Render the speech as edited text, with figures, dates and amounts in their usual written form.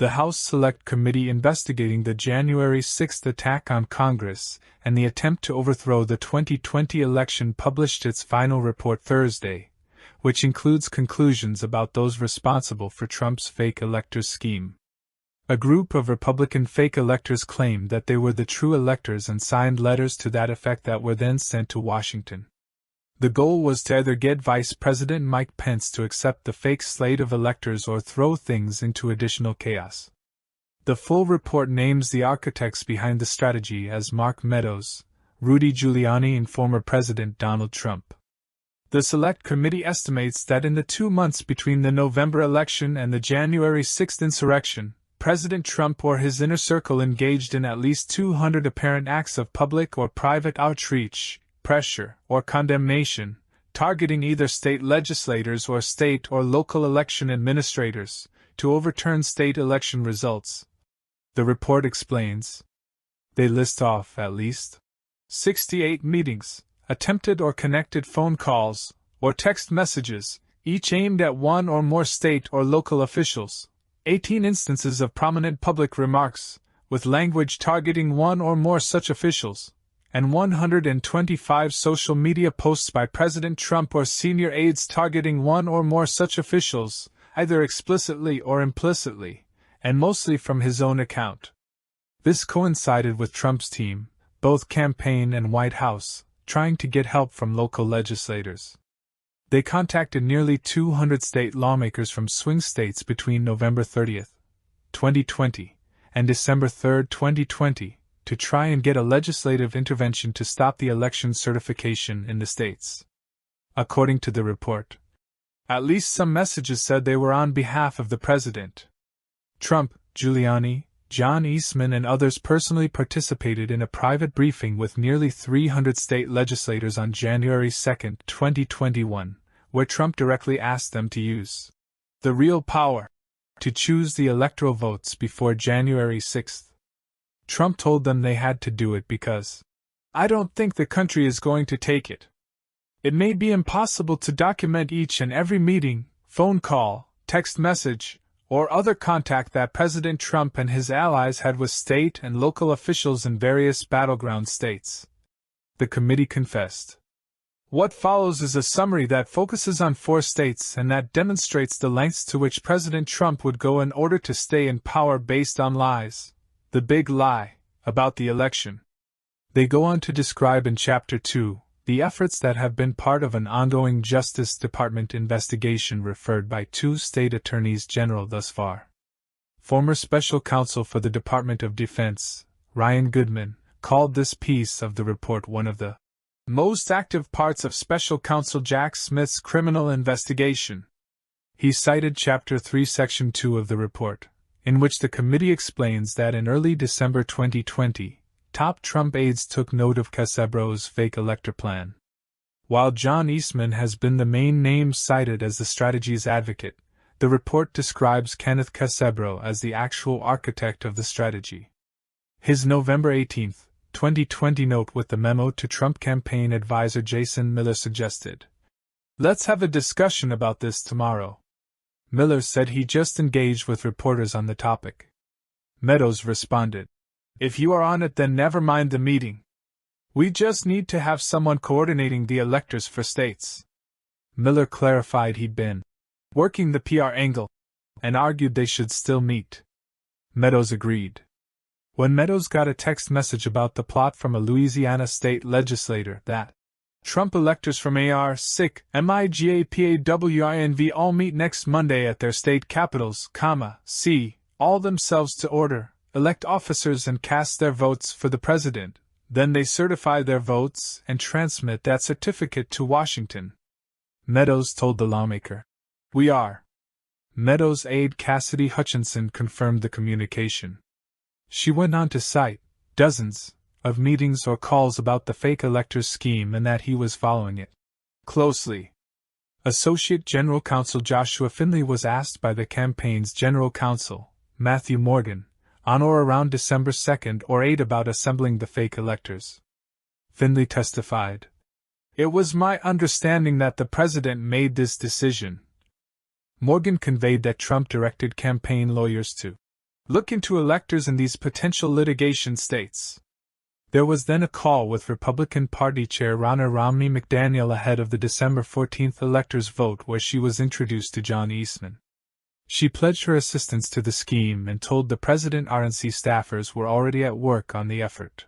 The House Select Committee investigating the January 6 attack on Congress and the attempt to overthrow the 2020 election published its final report Thursday, which includes conclusions about those responsible for Trump's fake electors scheme. A group of Republican fake electors claimed that they were the true electors and signed letters to that effect that were then sent to Washington. The goal was to either get Vice President Mike Pence to accept the fake slate of electors or throw things into additional chaos. The full report names the architects behind the strategy as Mark Meadows, Rudy Giuliani, and former President Donald Trump. The Select Committee estimates that in the 2 months between the November election and the January 6 insurrection, President Trump or his inner circle engaged in at least 200 apparent acts of public or private outreach, pressure, or condemnation, targeting either state legislators or state or local election administrators, to overturn state election results. The report explains. They list off at least 68 meetings, attempted or connected phone calls, or text messages, each aimed at one or more state or local officials, 18 instances of prominent public remarks, with language targeting one or more such officials, and 125 social media posts by President Trump or senior aides targeting one or more such officials, either explicitly or implicitly, and mostly from his own account. This coincided with Trump's team, both campaign and White House, trying to get help from local legislators. They contacted nearly 200 state lawmakers from swing states between November 30, 2020, and December 3, 2020, to try and get a legislative intervention to stop the election certification in the states. According to the report, at least some messages said they were on behalf of the president. Trump, Giuliani, John Eastman, and others personally participated in a private briefing with nearly 300 state legislators on January 2, 2021, where Trump directly asked them to use the real power to choose the electoral votes before January 6. Trump told them they had to do it because, "I don't think the country is going to take it. It may be impossible to document each and every meeting, phone call, text message, or other contact that President Trump and his allies had with state and local officials in various battleground states," the committee confessed. What follows is a summary that focuses on 4 states and that demonstrates the lengths to which President Trump would go in order to stay in power based on lies. The big lie about the election. They go on to describe in Chapter 2 the efforts that have been part of an ongoing Justice Department investigation referred by 2 state attorneys general thus far. Former Special Counsel for the Department of Defense, Ryan Goodman, called this piece of the report one of the most active parts of Special Counsel Jack Smith's criminal investigation. He cited Chapter 3, Section 2 of the report, in which the committee explains that in early December 2020, top Trump aides took note of Casebro's fake elector plan. While John Eastman has been the main name cited as the strategy's advocate, the report describes Kenneth Casebro as the actual architect of the strategy. His November 18, 2020 note with the memo to Trump campaign advisor Jason Miller suggested, "Let's have a discussion about this tomorrow." Miller said he just engaged with reporters on the topic. Meadows responded, "If you are on it, then never mind the meeting. We just need to have someone coordinating the electors for states." Miller clarified he'd been working the PR angle and argued they should still meet. Meadows agreed. When Meadows got a text message about the plot from a Louisiana state legislator that Trump electors from AR, SIC, MIGAPAWINV all meet next Monday at their state capitals, C, all themselves to order, elect officers and cast their votes for the president, then they certify their votes and transmit that certificate to Washington. Meadows told the lawmaker, "We are." Meadows' aide Cassidy Hutchinson confirmed the communication. She went on to cite dozens of meetings or calls about the fake electors scheme and that he was following it closely. Associate General Counsel Joshua Finley was asked by the campaign's General Counsel, Matthew Morgan, on or around December 2 or 8 about assembling the fake electors. Finley testified, "It was my understanding that the president made this decision." Morgan conveyed that Trump directed campaign lawyers to Look into electors in these potential litigation states. There was then a call with Republican Party Chair Ronna Romney McDaniel ahead of the December 14th electors vote, where she was introduced to John Eastman. She pledged her assistance to the scheme and told the President RNC staffers were already at work on the effort.